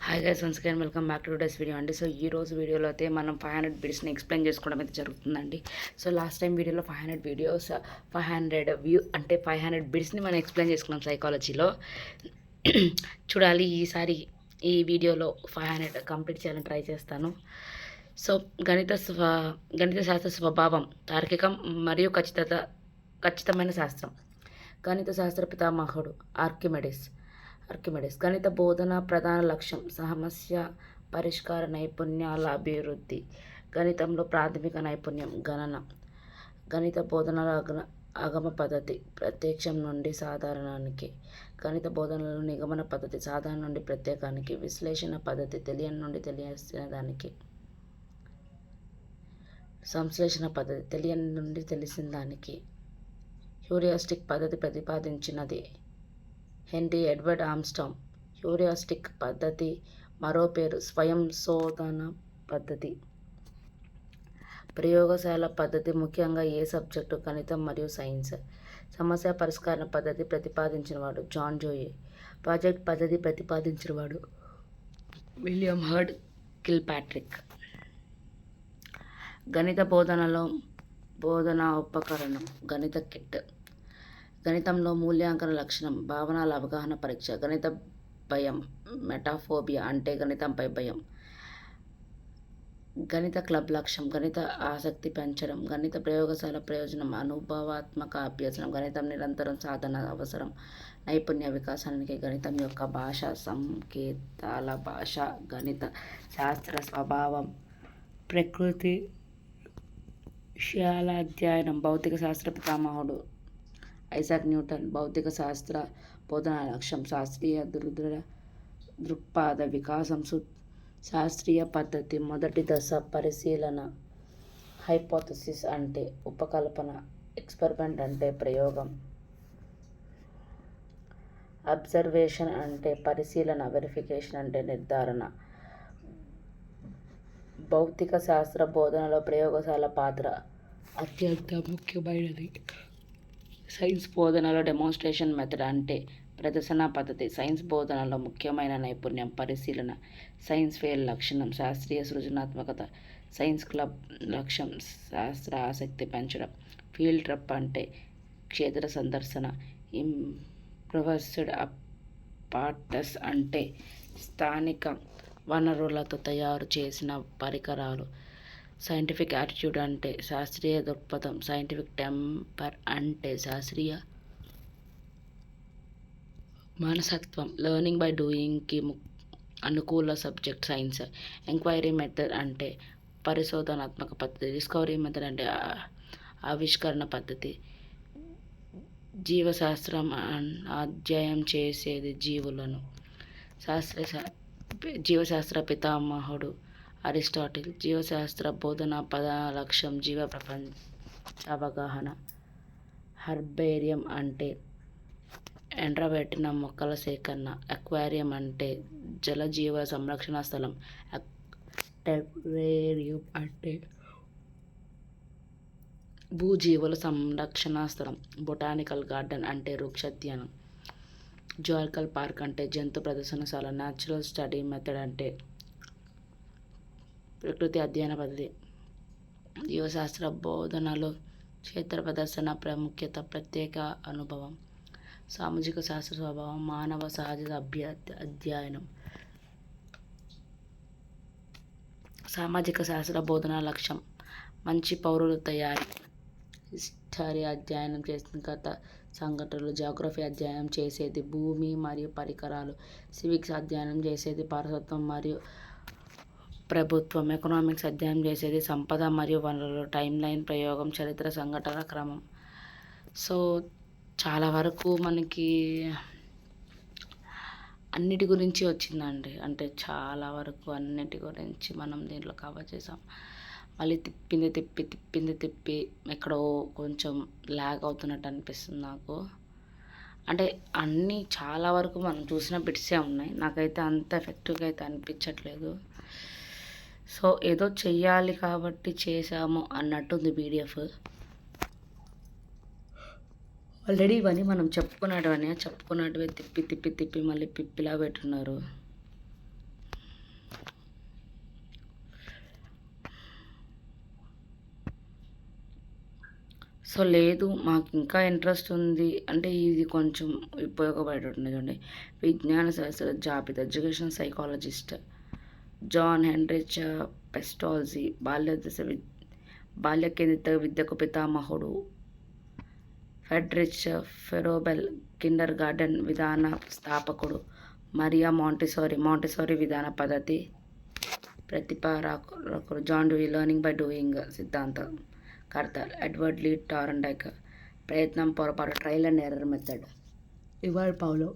Hi guys, once again welcome back to today's video అండి. So ఈ రోజు వీడియోలో అయితే మనం 500 బిట్స్ని ఎక్స్ప్లెయిన్ చేసుకోవడం అయితే జరుగుతుందండి. సో లాస్ట్ టైం వీడియోలో 500 వీడియోస్ 500 వ్యూ అంటే 500 బిట్స్ని మనం ఎక్స్ప్లెయిన్ చేసుకున్నాం సైకాలజీలో. చూడాలి ఈసారి ఈ వీడియోలో 500 కంప్లీట్ చేయాలని ట్రై చేస్తాను. సో గణిత శాస్త్ర స్వభావం తార్కికం మరియు ఖచ్చితమైన శాస్త్రం. గణిత శాస్త్ర పితామహుడు ఆర్కిమెడిస్. గణిత బోధన ప్రధాన లక్ష్యం సమస్య పరిష్కార నైపుణ్యాల అభివృద్ధి. గణితంలో ప్రాథమిక నైపుణ్యం గణన. గణిత బోధనల ఆగమ పద్ధతి ప్రత్యక్షం నుండి సాధారణానికి. గణిత బోధనలో నిగమన పద్ధతి సాధారణ నుండి ప్రత్యేకానికి. విశ్లేషణ పద్ధతి తెలియని నుండి తెలిసిన దానికి. సంశ్లేషణ పద్ధతి తెలియని నుండి తెలిసిన దానికి. హ్యూరిస్టిక్ పద్ధతి ప్రతిపాదించినది హెన్రీ ఎడ్వర్డ్ ఆర్మ్స్ట్రాంగ్. హ్యూరిస్టిక్ పద్ధతి మరో పేరు స్వయం శోధన పద్ధతి. ప్రయోగశాల పద్ధతి ముఖ్యంగా ఏ సబ్జెక్టు గణితం మరియు సైన్స్. సమస్య పరిష్కార పద్ధతి ప్రతిపాదించినవాడు జాన్ డూయీ. ప్రాజెక్ట్ పద్ధతి ప్రతిపాదించినవాడు విలియం హర్డ్ కిల్పాట్రిక్. గణిత బోధనా ఉపకరణం గణిత కిట్. గణితంలో మూల్యాంకన లక్షణం భావనల అవగాహన పరీక్ష. గణిత భయం మెటాఫోబియా అంటే గణితంపై భయం. గణిత క్లబ్ లక్ష్యం గణిత ఆసక్తి పెంచడం. గణిత ప్రయోగశాల ప్రయోజనం అనుభవాత్మక అభ్యసనం. గణితం నిరంతరం సాధన అవసరం నైపుణ్య వికాసానికి. గణితం యొక్క భాష సంకేతాల భాష. గణిత శాస్త్ర స్వభావం ప్రకృతి విషయాల అధ్యయనం. భౌతిక శాస్త్ర పితామహుడు ఐజాక్ న్యూటన్. భౌతిక శాస్త్ర బోధనా లక్ష్యం శాస్త్రీయ దృక్పథ వికాసం. శాస్త్రీయ పద్ధతి మొదటి దశ పరిశీలన. హైపోథసిస్ అంటే ఉపకల్పన. ఎక్స్పెరిమెంట్ అంటే ప్రయోగం. అబ్జర్వేషన్ అంటే పరిశీలన. వెరిఫికేషన్ అంటే నిర్ధారణ. భౌతిక శాస్త్ర బోధనలో ప్రయోగశాల పాత్ర అత్యంత ముఖ్యమైనది. సైన్స్ బోధనలో డెమోన్స్ట్రేషన్ మెథడ్ అంటే ప్రదర్శన పద్ధతి. సైన్స్ బోధనలో ముఖ్యమైన నైపుణ్యం పరిశీలన. సైన్స్ ఫెయిర్ లక్షణం శాస్త్రీయ సృజనాత్మకత. సైన్స్ క్లబ్ లక్ష్యం శాస్త్ర ఆసక్తి పెంచడం. ఫీల్డ్ ట్రిప్ అంటే క్షేత్ర సందర్శన. ఇంప్రూవ్డ్ అపార్టస్ అంటే స్థానిక వనరులతో తయారు చేసిన పరికరాలు. సైంటిఫిక్ యాటిట్యూడ్ అంటే శాస్త్రీయ దృక్పథం. సైంటిఫిక్ టెంపర్ అంటే శాస్త్రీయ మనస్తత్వం. లెర్నింగ్ బై డూయింగ్కి అనుకూల సబ్జెక్ట్ సైన్స్. ఎంక్వైరీ మెథడ్ అంటే పరిశోధనాత్మక పద్ధతి. డిస్కవరీ మెథడ్ అంటే ఆవిష్కరణ పద్ధతి. జీవశాస్త్రం అధ్యయనం చేసేది జీవులను. జీవశాస్త్ర పితామహుడు అరిస్టాటిల్. జీవశాస్త్ర బోధన ప్రధాన లక్ష్యం జీవ ప్రపంచ అవగాహన. హర్బేరియం అంటే ఎండబెట్టిన మొక్కల సేకరణ. అక్వేరియం అంటే జలజీవ సంరక్షణ స్థలం. టెర్రేరియం అంటే భూజీవుల సంరక్షణ స్థలం. బొటానికల్ గార్డెన్ అంటే వృక్షోద్యానం. జువాలజికల్ పార్క్ అంటే జంతు ప్రదర్శనశాల. న్యాచురల్ స్టడీ మెథడ్ అంటే ప్రకృతి అధ్యయన పద్ధతి. జీవశాస్త్ర బోధనలో క్షేత్ర ప్రదర్శన ప్రాముఖ్యత. ప్రత్యేక అనుభవం. సామాజిక శాస్త్ర స్వభావం మానవ సహజ అధ్యయనం. సామాజిక శాస్త్ర బోధనా లక్ష్యం మంచి పౌరుల తయారీ. హిస్టరీ అధ్యయనం చేసిన గత సంఘటనలు. జాగ్రఫీ అధ్యయనం చేసేది భూమి మరియు పరికరాలు. సివిక్స్ అధ్యయనం చేసేది పౌరసత్వం మరియు ప్రభుత్వం. ఎకనామిక్స్ అధ్యయనం చేసేది సంపద మరియు వనరులు. టైం లైన్ ప్రయోగం చరిత్ర సంఘటన క్రమం. సో చాలా వరకు మనకి అన్నిటి గురించి వచ్చిందండి. అంటే చాలా వరకు అన్నిటి గురించి మనం దీంట్లో కవర్ చేసాం. మళ్ళీ తిప్పి ఎక్కడో కొంచెం ల్యాగ్ అవుతున్నట్టు అనిపిస్తుంది నాకు. అంటే అన్నీ చాలా వరకు మనం చూసిన బిట్సే ఉన్నాయి. నాకైతే అంత ఎఫెక్టివ్గా అయితే అనిపించట్లేదు. సో ఏదో చెయ్యాలి కాబట్టి చేసాము అన్నట్టుంది పీడిఎఫ్. ఆల్రెడీ ఇవన్నీ మనం చెప్పుకున్నట్టువే తిప్పి మళ్ళీ పిప్పిలా పెట్టున్నారు. సో లేదు మాకు ఇంకా ఇంట్రెస్ట్ ఉంది అంటే ఇది కొంచెం ఉపయోగపడేటట్టుంది చూడండి. విజ్ఞాన శాస్త్ర జాబితా ఎడ్యుకేషన్ సైకాలజిస్ట్ జాన్ హెన్రిచ్ పెస్టాల్జీ బాల్య కేంద్రిత విద్యకు పితామహుడు. ఫెడ్రిచ్ ఫెరోబెల్ కిండర్ గార్డెన్ విధాన స్థాపకుడు. మరియా మాంటిసోరీ విధాన పద్ధతి ప్రతిపాదకుడు. John Dewey learning by doing సిద్ధాంతం కర్త. ఎడ్వర్డ్ లీ టారండైక్ ప్రయత్నం పొరపాటు trial and error method. Ivan Pavlov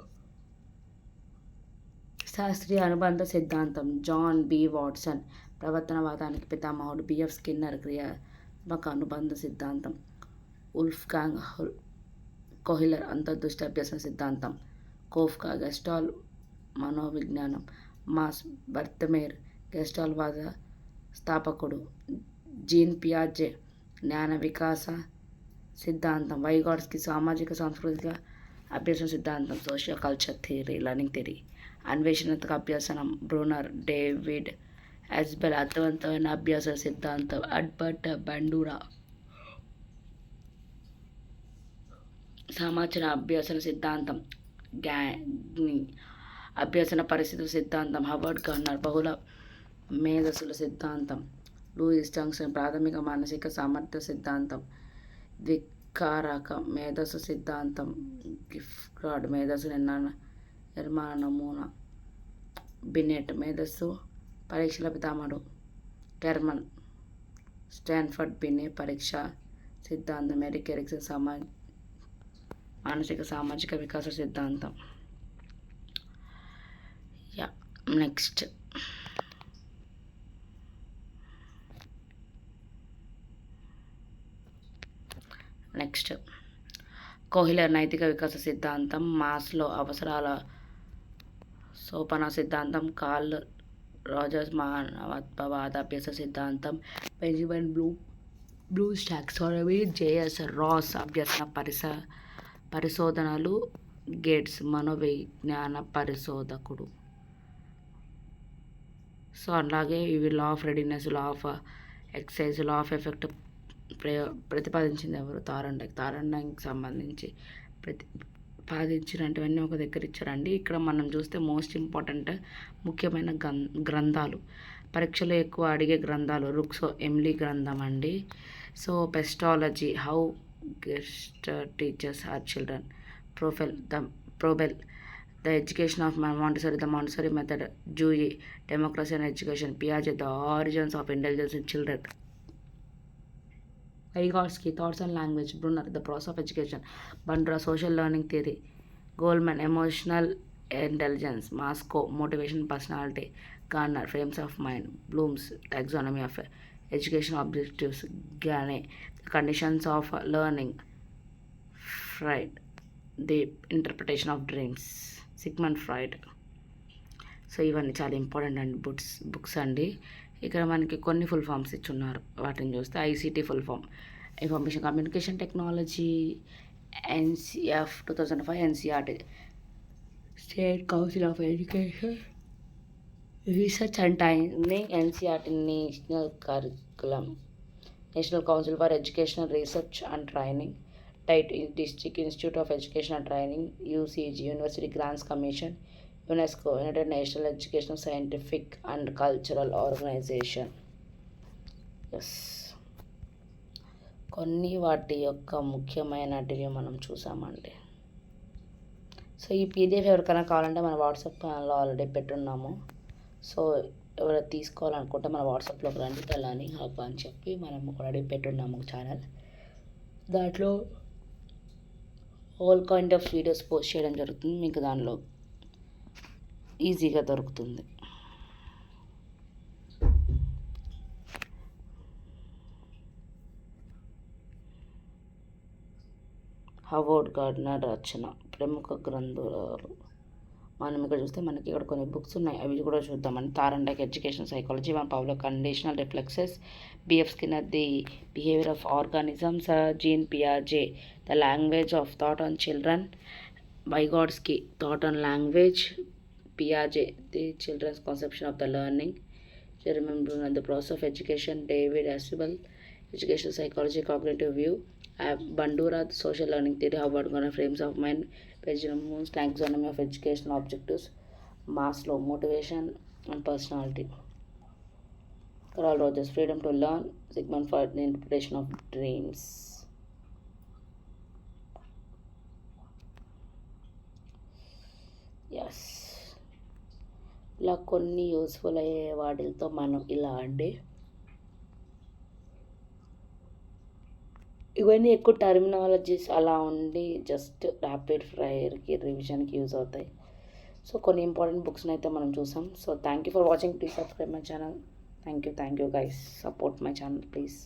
శాస్త్రీయ అనుబంధ సిద్ధాంతం. జాన్ బి వాట్సన్ ప్రవర్తనవాదానికి పితామహుడు. బిఎఫ్ స్కిన్నర్ క్రియాత్మక అనుబంధ సిద్ధాంతం. ఉల్ఫ్గాంగ్ కోహిలర్ అంతర్దృష్టి అభ్యసన సిద్ధాంతం. కోఫ్కా గెస్టాల్ మనోవిజ్ఞానం. మాస్ బర్తమేర్ గెస్టాల్ వాద స్థాపకుడు. జీన్ పియాజే జ్ఞాన వికాస సిద్ధాంతం. వైగాట్స్కి సామాజిక సాంస్కృతిక అభ్యసన సిద్ధాంతం. Socio culture theory learning theory. అన్వేషణాత్మక అభ్యసనం. బ్రూనర్ డేవిడ్ ఎస్బెల్ అర్థవంతమైన అభ్యాస సిద్ధాంతం. అల్బర్ట్ బండూరా సమాచార అభ్యసన సిద్ధాంతం. గ్యాగ్ని అభ్యసన పరిస్థితుల సిద్ధాంతం. హవర్డ్ గర్నర్ బహుళ మేధస్సుల సిద్ధాంతం. లూయిస్ జంక్షన్ ప్రాథమిక మానసిక సామర్థ్య సిద్ధాంతం. ద్వికారక మేధస్సు సిద్ధాంతం. గిఫ్ట్రాడ్ మేధస్సు నిర్మాణ నమూనా. బినెట్ మేధస్సు పరీక్షల పితామహుడు. టెర్మన్ స్టాన్ఫర్డ్ బినే పరీక్ష సిద్ధాంతం. ఎరిక్ ఎరిక్సన్ మానసిక సామాజిక వికాస సిద్ధాంతం. నెక్స్ట్ కోహిలర్ నైతిక వికాస సిద్ధాంతం. మాస్లో అవసరాల సోపాన సిద్ధాంతం. కార్ల్ రోజర్స్ మానవత్వవాద అభ్యాస సిద్ధాంతం. Benjamin Bloom's taxonomy. JS Ross అభ్యసన పరిశోధనలు. గేట్స్ మనోవిజ్ఞాన పరిశోధకుడు. సో అలాగే ఇవి law of readiness, law of exercise, law of effect ప్రతిపాదించింది ఎవరు? తారండైకి సంబంధించి ప్రతిపాదించినటువన్నీ ఒక దగ్గర ఇచ్చారండి. ఇక్కడ మనం చూస్తే మోస్ట్ ఇంపార్టెంట్ ముఖ్యమైన గ్రంథాలు, పరీక్షలో ఎక్కువ అడిగే గ్రంథాలు. రుక్సో ఎమ్లీ గ్రంథం అండి. So Pestalozzi, how guest teachers are children. Froebel the education of the Montessori method. Dewey democracy and education. పియాజే the origins of intelligence in children. Vygotsky thoughts and language. Bruner the process of education. Bandura social learning theory. Goleman emotional intelligence. Maslow motivation personality. Gardner frames of mind. Bloom's taxonomy of education objectives. Gagne conditions of learning. Freud the interpretation of dreams. Sigmund Freud. So ఇవన్నీ చాలా important అండి books అండి. ఇక్కడ మనకి కొన్ని full forms ఇచ్చున్నారు. వాటిని చూస్తే ICT full form information communication technology. NCF 2005. NCERT state council of education research and training. NCERT national curriculum. National council for educational research and training. DIET district institute of education and training. UCG university grants commission. UNESCO united national educational scientific and cultural organization. Yes, కొన్ని వాటి యొక్క ముఖ్యమైనటివి మనం చూసామండి. So ఈ PDF ఎవరికైనా కావాలంటే మన WhatsApp ఛానల్లో ఆల్రెడీ పెట్టున్నాము. సో ఎవరైనా తీసుకోవాలనుకుంటే మన వాట్సాప్లోకి రండి, తెల్లని హబ్ అని చెప్పి మనం ఆల్రెడీ పెట్టున్నాము ఛానల్. దాంట్లో all kind of videos post చేయడం జరుగుతుంది. మీకు దానిలో ఈజీగా దొరుకుతుంది. హవర్డ్ గార్డ్నర్ రచన ప్రముఖ గ్రంథాలు. మనం ఇక్కడ చూస్తే మనకి ఇక్కడ కొన్ని బుక్స్ ఉన్నాయి, అవి కూడా చూద్దామని. Thorndike education psychology. మన Pavlov conditional reflexes. BF Skinner the behaviour of organisms. Jean పియాజే the language of thought on children. Vygotsky thought on language. Piaget, the children's conception of the learning. Jeremy Bruner, the process of education. David Asbel, educational psychology, cognitive view. Bandura, social learning theory, Howard Gardner, frames of mind, Benjamin's taxonomy of educational objectives, Maslow, motivation and personality. Carl Rogers, freedom to learn, Sigmund Freud, the interpretation of dreams. Yes. ఇలా కొన్ని useful అయ్యే వాటితో మనం ఇలా అండి ఇవన్నీ ఎక్కువ terminologies అలా ఉండి జస్ట్ ర్యాపిడ్ ఫైర్కి రివిజన్కి యూజ్ అవుతాయి. సో కొన్ని ఇంపార్టెంట్ బుక్స్ని అయితే మనం చూసాం. So thank you for watching. Please subscribe my channel. Thank you guys. Support my channel please.